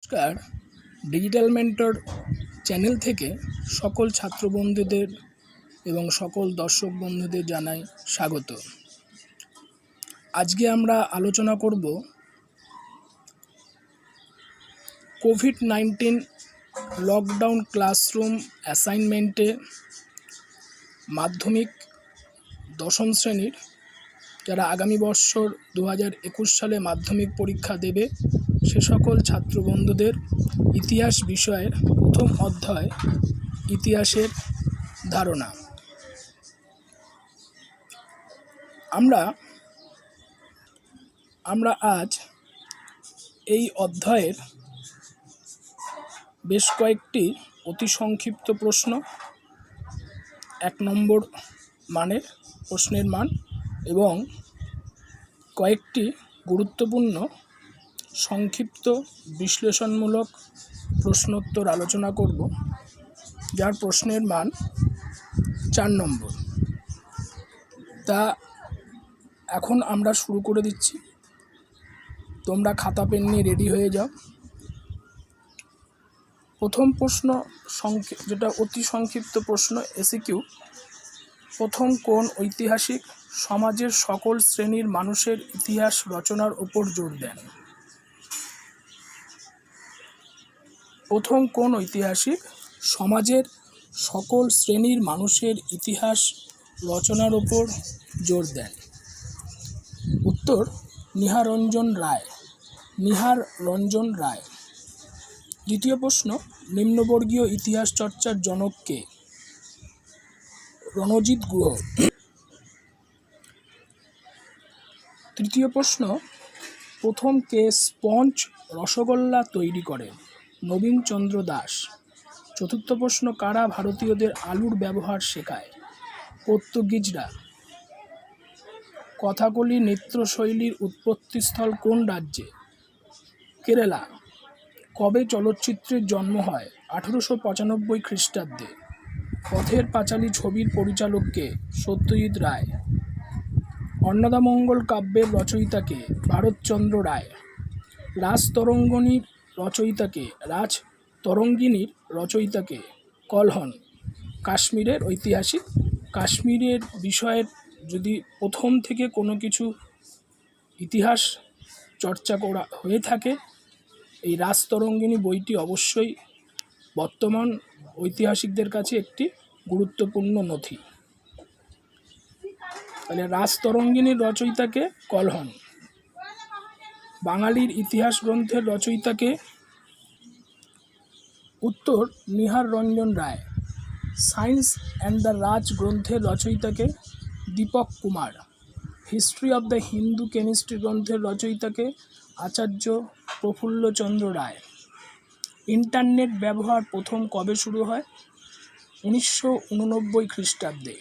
নমস্কার। Digital mentor channel থেকে সকল ছাত্র বন্ধুদের এবং সকল দর্শক বন্ধুদের জানাই স্বাগত। আজকে আমরা আলোচনা করব কোভিড-19 লকডাউন ক্লাসরুম অ্যাসাইনমেন্টে মাধ্যমিক দশম শ্রেণীর যারা আগামী বছর 2021 সালে মাধ্যমিক পরীক্ষা দেবে সে সকল ছাত্র বন্ধুদের ইতিহাস বিষয়ের প্রথম অধ্যায় ইতিহাসের ধারণা। আমরা আজ এই অধ্যায়ের বেশ কয়েকটি অতি সংক্ষিপ্ত প্রশ্ন, 1 নম্বর মানের প্রশ্নের মান এবং কয়েকটি গুরুত্বপূর্ণ সংক্ষিপ্ত বিশ্লেষণমূলক প্রশ্নোত্তর আলোচনা করব, যার প্রশ্নের মান 4 নম্বর। তা এখন আমরা শুরু করে দিচ্ছি। তোমরা খাতা পেন নিয়ে রেডি হয়ে যাও। প্রথম প্রশ্ন যেটা অতি সংক্ষিপ্ত প্রশ্ন, এসিকিউ। প্রথম কোন ঐতিহাসিক সমাজের সকল শ্রেণীর মানুষের ইতিহাস রচনার উপর জোর দেন? প্রথম কোন ঐতিহাসিক সমাজের সকল শ্রেণীর মানুষের ইতিহাস রচনার উপর জোর দেন? উত্তর নিহার রঞ্জন রায়। দ্বিতীয় প্রশ্ন, নিম্নবর্গীয় ইতিহাস চর্চার জনক কে? রণজিৎ গুহ। তৃতীয় প্রশ্ন, প্রথম কে স্পঞ্জ রসগোল্লা তৈরি করেন? নবীনচন্দ্র দাস। চতুর্থ প্রশ্ন, কারা ভারতীয়দের আলুর ব্যবহার শেখায়? পর্তুগিজরা। কথাকলি নৃত্যশৈলীর উৎপত্তিস্থল কোন রাজ্যে? কেরালা। কবে চলচ্চিত্রের জন্ম হয়? 1895 খ্রিস্টাব্দে। পথের পাঁচালী ছবির পরিচালক কে? সত্যজিৎ রায়। অন্নদামঙ্গল কাব্যের রচয়িতা কে? ভারতচন্দ্র রায়। রাজতরঙ্গিনীর রচয়িতা কে? কলহন। কাশ্মীরের ঐতিহাসিক। কাশ্মীরের বিষয়ের যদি প্রথম থেকে কোনো কিছু ইতিহাস চর্চা করা হয়ে থাকে, এই রাজতরঙ্গিনী বইটি অবশ্যই বর্তমান ঐতিহাসিকদের কাছে একটি গুরুত্বপূর্ণ নথি। তাহলে রাজতরঙ্গিনীর রচয়িতাকে? কলহন। বাঙালির ইতিহাস গ্রন্থের রচয়িতাকে? উত্তর Nihar Ranjan Ray. Science and the Raj গ্রন্থের রচয়িতাকে? Dipak Kumar. History of the Hindu chemistry গ্রন্থের রচয়িতাকে? আচার্য প্রফুল্লচন্দ্র রায়। ইন্টারনেট ব্যবহার প্রথম কবে শুরু হয়? 1989 খ্রিস্টাব্দে।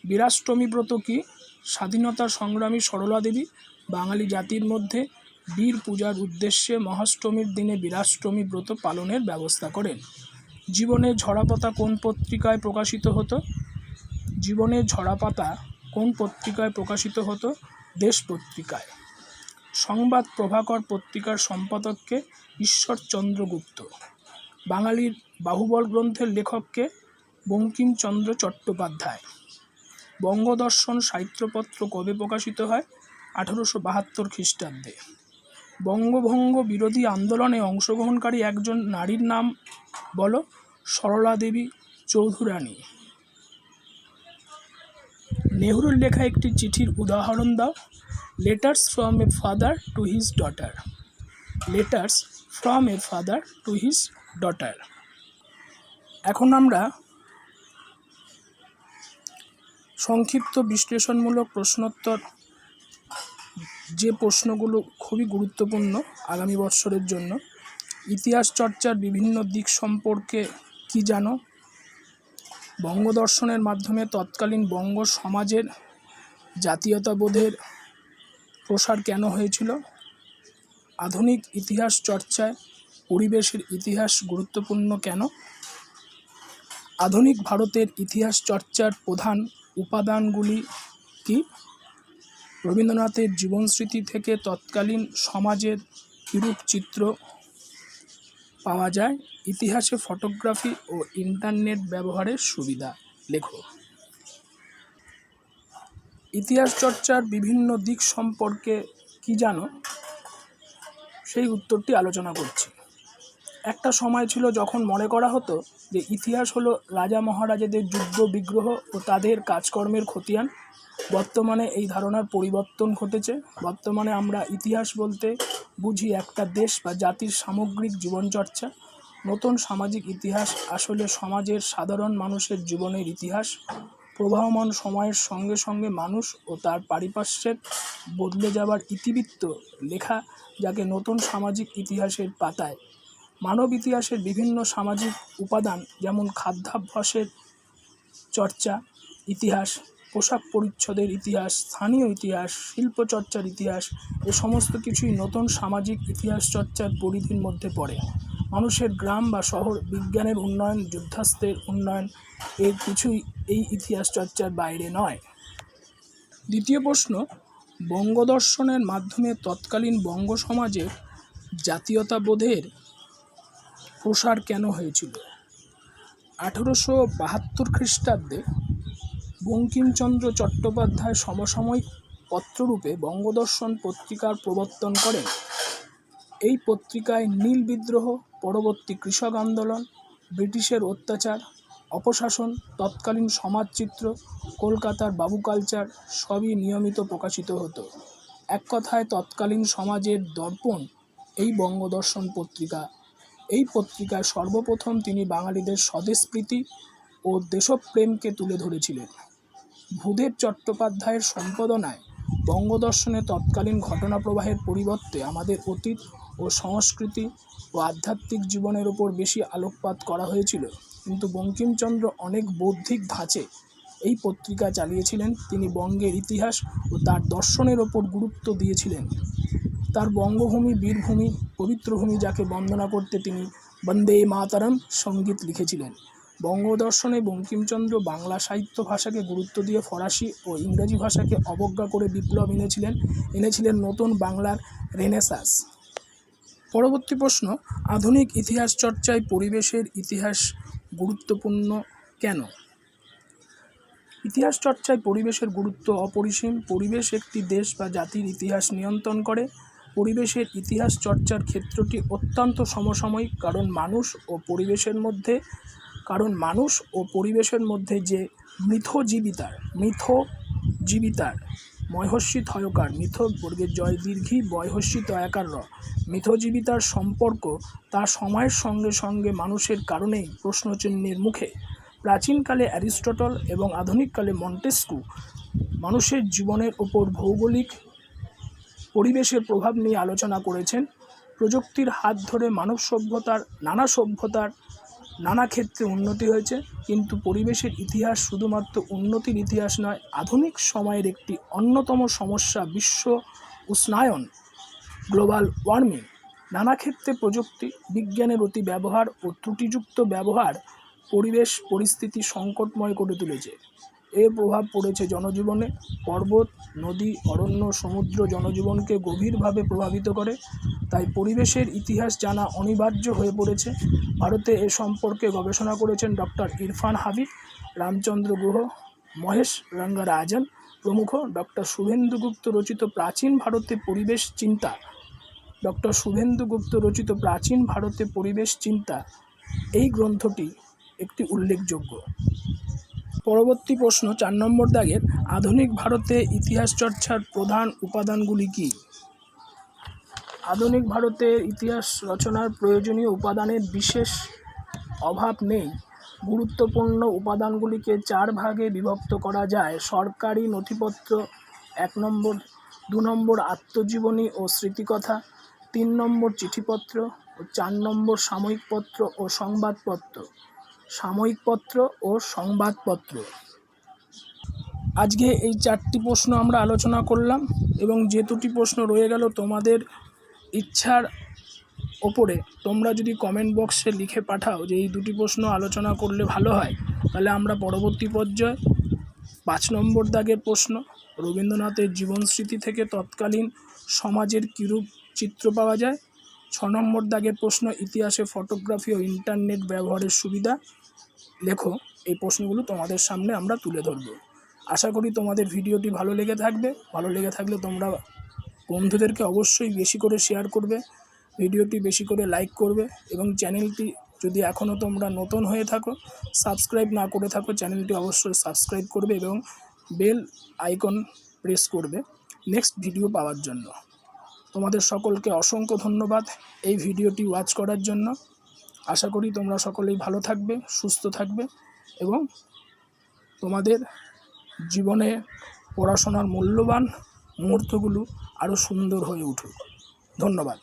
বীরাষ্টমী ব্রত কি? স্বাধীনতা সংগ্রামী সরলা দেবী বাঙালি জাতির মধ্যে বীর পূজার উদ্দেশ্যে মহাষ্টমীর দিনে বীরাষ্টমী ব্রত পালনের ব্যবস্থা করেন। জীবনের ঝরাপাতা কোন পত্রিকায় প্রকাশিত হতো? জীবনের ঝরাপাতা কোন পত্রিকায় প্রকাশিত হতো? দেশ পত্রিকায়। সংবাদ প্রভাকর পত্রিকার সম্পাদককে? ঈশ্বরচন্দ্র গুপ্ত। বাঙালির বাহুবল গ্রন্থের লেখককে? বঙ্কিমচন্দ্র চট্টোপাধ্যায়। বঙ্গদর্শন সাহিত্যপত্র কবে প্রকাশিত হয়? 1872 খ্রিস্টাব্দে। বঙ্গভঙ্গ বিরোধী আন্দোলনে অংশগ্রহণকারী একজন নারীর নাম বলো? সরলা দেবী চৌধুরানী। নেহরুর লেখা একটি চিঠির উদাহরণ দাও। Letters from a father to his daughter. Letters from a father to his daughter. এখন আমরা সংক্ষিপ্ত বিশ্লেষণমূলক প্রশ্নোত্তর, যে প্রশ্নগুলো খুবই গুরুত্বপূর্ণ আগামী বৎসরের জন্য। ইতিহাস চর্চার বিভিন্ন দিক সম্পর্কে কি জানো? বঙ্গদর্শনের মাধ্যমে তৎকালীন বঙ্গ সমাজের জাতীয়তাবোধের প্রসার কেন হয়েছিল? আধুনিক ইতিহাস চর্চায় পরিবেশের ইতিহাস গুরুত্বপূর্ণ কেন? আধুনিক ভারতের ইতিহাস চর্চার প্রধান উপাদানগুলি কি? রবীন্দ্রনাথের জীবনস্মৃতি থেকে তৎকালীন সমাজের কিরূপ চিত্র পাওয়া যায়? ইতিহাসে ফটোগ্রাফি ও ইন্টারনেট ব্যবহারের সুবিধা লেখো। ইতিহাস চর্চার বিভিন্ন দিক সম্পর্কে কি জানো, সেই উত্তরটি আলোচনা করছি। একটা সময় ছিল যখন মনে করা হতো যে ইতিহাস হলো রাজা মহারাজাদের যুদ্ধ বিগ্রহ ও তাদের কাজকর্মের খতিয়ান। বর্তমানে এই ধারণার পরিবর্তন ঘটেছে। বর্তমানে আমরা ইতিহাস বলতে বুঝি একটা দেশ বা জাতির সামগ্রিক জীবনচর্চা। নতুন সামাজিক ইতিহাস আসলে সমাজের সাধারণ মানুষের জীবনের ইতিহাস। প্রবাহমান সময়ের সঙ্গে সঙ্গে মানুষ ও তার পারিপার্শ্বিক বদলে যাবার ইতিবৃত্ত লেখা, যাকে নতুন সামাজিক ইতিহাসের পাতায় মানব ইতিহাসের বিভিন্ন সামাজিক উপাদান যেমন খাদ্যাভ্যাসের চর্চা ইতিহাস, পোশাক পরিচ্ছদের ইতিহাস, স্থানীয় ইতিহাস, শিল্পচর্চার ইতিহাস, এ সমস্ত কিছুই নতুন সামাজিক ইতিহাস চর্চার পরিধির মধ্যে পড়ে। মানুষের গ্রাম বা শহর, বিজ্ঞানের উন্নয়ন, যুদ্ধাস্ত্রের উন্নয়ন, এর কিছুই এই ইতিহাস চর্চার বাইরে নয়। দ্বিতীয় প্রশ্ন, বঙ্গদর্শনের মাধ্যমে তৎকালীন বঙ্গ সমাজের জাতীয়তাবোধের প্রসার কেন হয়েছিল? 1872 খ্রিস্টাব্দে বঙ্কিমচন্দ্র চট্টোপাধ্যায় সমসাময়িক পত্ররূপে বঙ্গদর্শন পত্রিকার প্রবর্তন করেন। এই পত্রিকায় নীল বিদ্রোহ, পরবর্তী কৃষক আন্দোলন, ব্রিটিশের অত্যাচার, অপশাসন, তৎকালীন সমাজচিত্র, কলকাতার বাবু কালচার সবই নিয়মিত প্রকাশিত হতো। এক কথায় তৎকালীন সমাজের দর্পণ এই বঙ্গদর্শন পত্রিকা। এই পত্রিকায় সর্বপ্রথম তিনি বাঙালিদের স্বদেশপ্রীতি ও দেশপ্রেমকে তুলে ধরেছিলেন। ভূদেব চট্টোপাধ্যায়ের সম্পাদনায় বঙ্গদর্শনে তৎকালীন ঘটনা প্রবাহের পরিবর্তে আমাদের অতীত ও সংস্কৃতি ও আধ্যাত্মিক জীবনের ওপর বেশি আলোকপাত করা হয়েছিল। কিন্তু বঙ্কিমচন্দ্র অনেক বৌদ্ধিক ধাঁচে এই পত্রিকা চালিয়েছিলেন। তিনি বঙ্গের ইতিহাস ও তার দর্শনের ওপর গুরুত্ব দিয়েছিলেন। তার বঙ্গভূমি বীরভূমি, পবিত্রভূমি, যাকে বন্দনা করতে তিনি বন্দে মাতরম সঙ্গীত লিখেছিলেন। বঙ্গদর্শনে বঙ্কিমচন্দ্র বাংলা সাহিত্য ভাষাকে গুরুত্ব দিয়ে ফরাসি ও ইংরেজি ভাষাকে অবজ্ঞা করে বিপ্লব এনেছিলেন নতুন বাংলার রেনেসাঁস। পরবর্তী প্রশ্ন, আধুনিক ইতিহাস চর্চায় পরিবেশের ইতিহাস গুরুত্বপূর্ণ কেন? ইতিহাস চর্চায় পরিবেশের গুরুত্ব অপরিসীম। পরিবেশ একটি দেশ বা জাতির ইতিহাস নিয়ন্ত্রণ করে। পরিবেশের ইতিহাস চর্চার ক্ষেত্রটি অত্যন্ত সমসাময়িক, কারণ মানুষ ও পরিবেশের মধ্যে যে মিথজীবিতার ময়হস্যি থয়কার মিথ বর্গের জয় দীর্ঘি বয়হস্যি তয়াকার র মিথজীবিতার সম্পর্ক, তা সময়ের সঙ্গে সঙ্গে মানুষের কারণেই প্রশ্নচিহ্নের মুখে। প্রাচীনকালে অ্যারিস্টটল এবং আধুনিককালে মন্টেস্কু মানুষের জীবনের ওপর ভৌগোলিক পরিবেশের প্রভাব নিয়ে আলোচনা করেছেন। প্রযুক্তির হাত ধরে মানব সভ্যতার নানা ক্ষেত্রে উন্নতি হয়েছে, কিন্তু পরিবেশের ইতিহাস শুধুমাত্র উন্নতির ইতিহাস নয়। আধুনিক সময়ের একটি অন্যতম সমস্যা বিশ্ব উষ্ণায়ন, গ্লোবাল ওয়ার্মিং। নানা ক্ষেত্রে প্রযুক্তি বিজ্ঞানের অতি ব্যবহার ও ত্রুটিযুক্ত ব্যবহার পরিবেশ পরিস্থিতি সংকটময় করে তুলেছে। এর প্রভাব পড়েছে জনজীবনে। পর্বত, নদী, অরণ্য, সমুদ্র জনজীবনকে গভীরভাবে প্রভাবিত করে। তাই পরিবেশের ইতিহাস জানা অনিবার্য হয়ে পড়েছে। ভারতে এ সম্পর্কে গবেষণা করেছেন ডক্টর ইরফান হাবিব, রামচন্দ্র গুহ, মহেশ রঙ্গরাজন প্রমুখ। ডক্টর শুভেন্দু গুপ্ত রচিত প্রাচীন ভারতে পরিবেশ চিন্তা এই গ্রন্থটি একটি উল্লেখযোগ্য। পরবর্তী প্রশ্ন, 4 নম্বর দাগের, আধুনিক ভারতে ইতিহাস চর্চার প্রধান উপাদানগুলি কী? আধুনিক ভারতের ইতিহাস রচনার প্রয়োজনীয় উপাদানের বিশেষ অভাব নেই। গুরুত্বপূর্ণ উপাদানগুলিকে 4 ভাগে বিভক্ত করা যায়। সরকারি নথিপত্র 1 নম্বর, 2 নম্বর আত্মজীবনী ও স্মৃতিকথা, 3 নম্বর চিঠিপত্র ও 4 নম্বর সাময়িকপত্র ও সংবাদপত্র। আজকে এই 4টি প্রশ্ন আমরা আলোচনা করলাম, এবং যে 2টি প্রশ্ন রয়ে গেল তোমাদের ইচ্ছার ওপরে, তোমরা যদি কমেন্ট বক্সে লিখে পাঠাও যে এই 2টি প্রশ্ন আলোচনা করলে ভালো হয়, তাহলে আমরা পরবর্তী পর্যায়ে 5 নম্বর দাগের প্রশ্ন, রবীন্দ্রনাথের জীবনস্মৃতি থেকে তৎকালীন সমাজের কিরূপ চিত্র পাওয়া যায়, 6 নম্বর দাগের প্রশ্ন, ইতিহাসে ফটোগ্রাফি ও ইন্টারনেট ব্যবহারের সুবিধা লেখো। এই প্রশ্নগুলো তোমাদের সামনে আমরা তুলে ধরব। আশা করি তোমাদের ভিডিওটি ভালো লেগে থাকবে। ভালো লেগে থাকলে তোমরা বন্ধুদেরকে অবশ্যই বেশি করে শেয়ার করবে, ভিডিওটি বেশি করে লাইক করবে এবং চ্যানেলটি যদি এখনও তোমরা নতুন হয়ে থাকো, সাবস্ক্রাইব না করে থাকো, চ্যানেলটি অবশ্যই সাবস্ক্রাইব করবে এবং বেল আইকন প্রেস করবে নেক্সট ভিডিও পাওয়ার জন্য। তোমাদের সকলকে অসংখ্য ধন্যবাদ এই ভিডিওটি ওয়াচ করার জন্য। আশা করি তোমরা সকলেই ভালো থাকবে, সুস্থ থাকবে এবং তোমাদের জীবনে পড়াশোনার মূল্যবান মুহূর্তগুলো আরও সুন্দর হয়ে উঠুক। ধন্যবাদ।